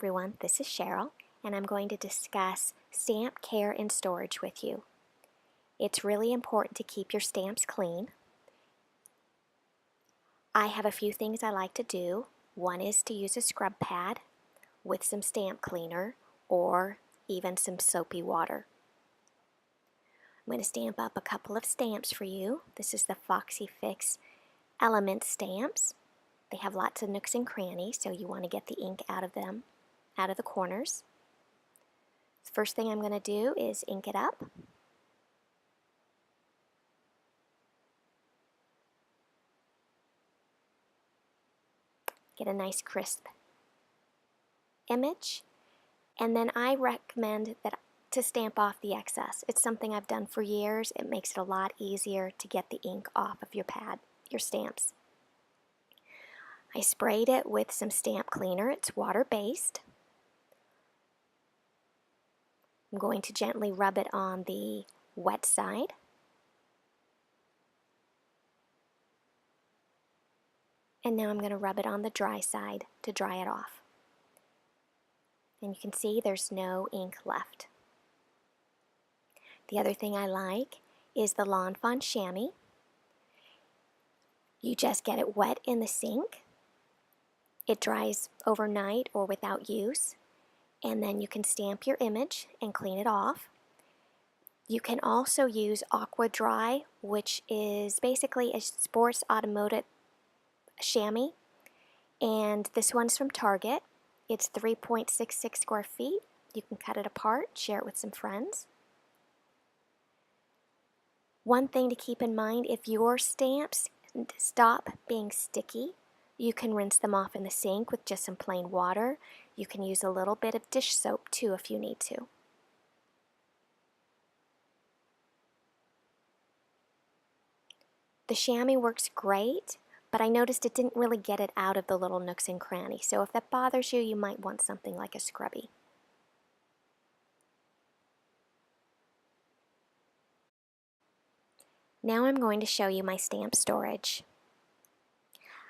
everyone, this is Cheryl, and I'm going to discuss stamp care and storage with you. It's really important to keep your stamps clean. I have a few things I like to do. One is to use a scrub pad with some stamp cleaner or even some soapy water. I'm going to stamp up a couple of stamps for you. This is the Foxy Fix Element stamps. They have lots of nooks and crannies, so you want to get the ink out of them, out of the corners. The first thing I'm going to do is ink it up. Get a nice crisp image, and then I recommend that to stamp off the excess. It's something I've done for years. It makes it a lot easier to get the ink off of your pad, your stamps. I sprayed it with some stamp cleaner. It's water-based. I'm going to gently rub it on the wet side. And now I'm going to rub it on the dry side to dry it off. And you can see there's no ink left. The other thing I like is the Fawn Shammy. You just get it wet in the sink. It dries overnight or without use, and then you can stamp your image and clean it off. You can also use Aqua Dry, which is basically a sports automotive chamois, and this one's from Target. It's 3.66 square feet. You can cut it apart, share it with some friends. One thing to keep in mind, if your stamps stop being sticky, you can rinse them off in the sink with just some plain water. You can use a little bit of dish soap too if you need to. The chamois works great, but I noticed it didn't really get it out of the little nooks and crannies. So if that bothers you, you might want something like a scrubby. Now I'm going to show you my stamp storage.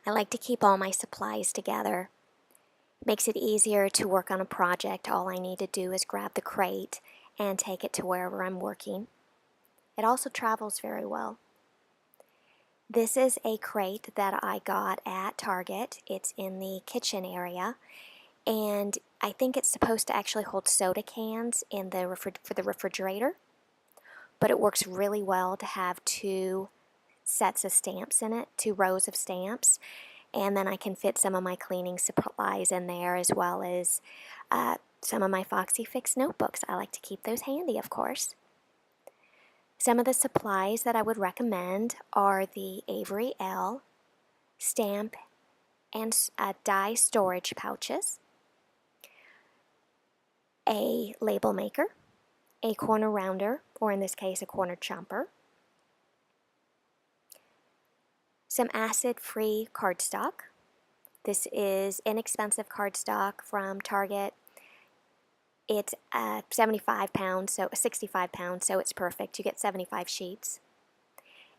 I like to keep all my supplies together. It makes it easier to work on a project. All I need to do is grab the crate and take it to wherever I'm working. It also travels very well. This is a crate that I got at Target. It's in the kitchen area, and I think it's supposed to actually hold soda cans in the for the refrigerator, but it works really well to have two sets of stamps in it, 2 rows of stamps, and then I can fit some of my cleaning supplies in there as well as some of my Foxy Fix notebooks. I like to keep those handy, of course. Some of the supplies that I would recommend are the Avery L stamp and die storage pouches, a label maker, a corner rounder, or in this case a corner chomper, some acid-free cardstock. This is inexpensive cardstock from Target. It's 75 pounds, so 65 pounds, so it's perfect. You get 75 sheets.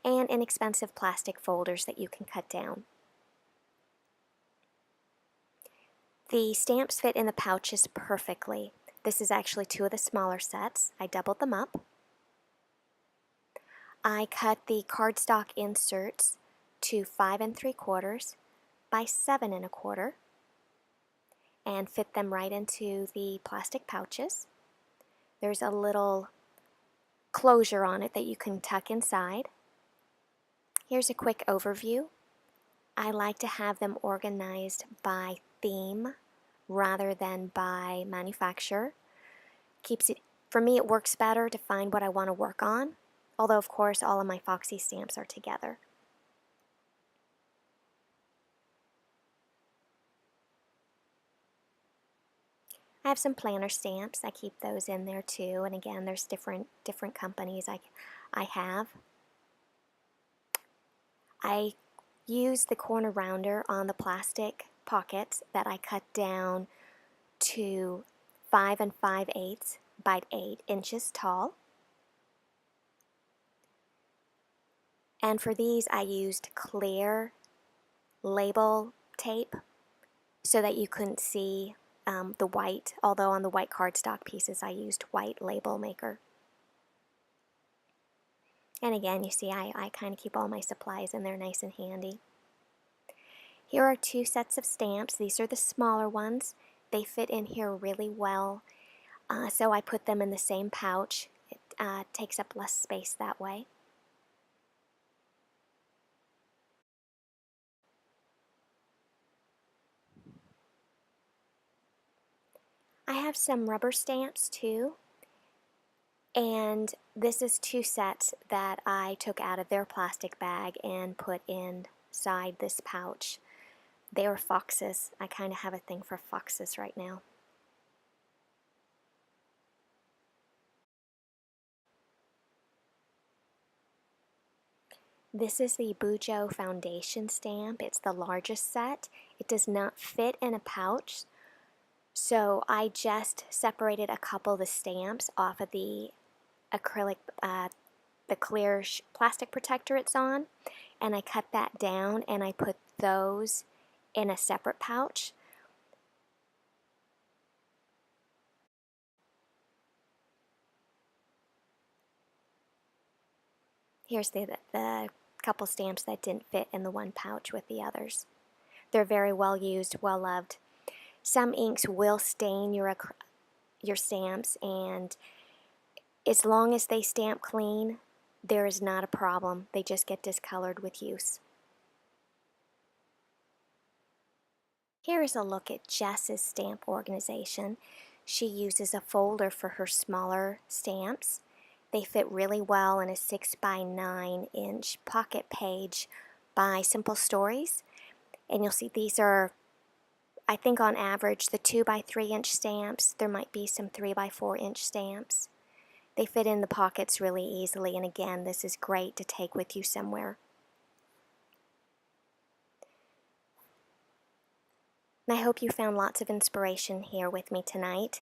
And inexpensive plastic folders that you can cut down. The stamps fit in the pouches perfectly. This is actually 2 of the smaller sets. I doubled them up. I cut the cardstock inserts to 5 3/4 by 7 1/4 and fit them right into the plastic pouches. There's a little closure on it that you can tuck inside. Here's a quick overview. I like to have them organized by theme rather than by manufacturer. Keeps it, for me, it works better to find what I want to work on, although of course all of my Foxy stamps are together. I have some planner stamps. I keep those in there too, and again, there's different companies I have. I use the corner rounder on the plastic pockets that I cut down to 5 5/8 by 8 inches tall. And for these, I used clear label tape so that you couldn't see the white, although on the white cardstock pieces I used white label maker. And again, you see I kind of keep all my supplies in there nice and handy. Here are 2 sets of stamps. These are the smaller ones. They fit in here really well, so I put them in the same pouch. It takes up less space that way. I have some rubber stamps too, and this is 2 sets that I took out of their plastic bag and put inside this pouch. They are foxes. I kind of have a thing for foxes right now. This is the Bujo Foundation stamp. It's the largest set. It does not fit in a pouch, so I just separated a couple of the stamps off of the acrylic, the clear plastic protector it's on, and I cut that down and I put those in a separate pouch. Here's the couple stamps that didn't fit in the one pouch with the others. They're very well used, well loved. Some inks will stain your stamps, and as long as they stamp clean, there is not a problem. They just get discolored with use. Here is a look at Jess's stamp organization. She uses a folder for her smaller stamps. They fit really well in a 6 by 9 inch pocket page by Simple Stories. And you'll see these are, I think on average, the 2 by 3 inch stamps. There might be some 3 by 4 inch stamps. They fit in the pockets really easily, and again, this is great to take with you somewhere. And I hope you found lots of inspiration here with me tonight.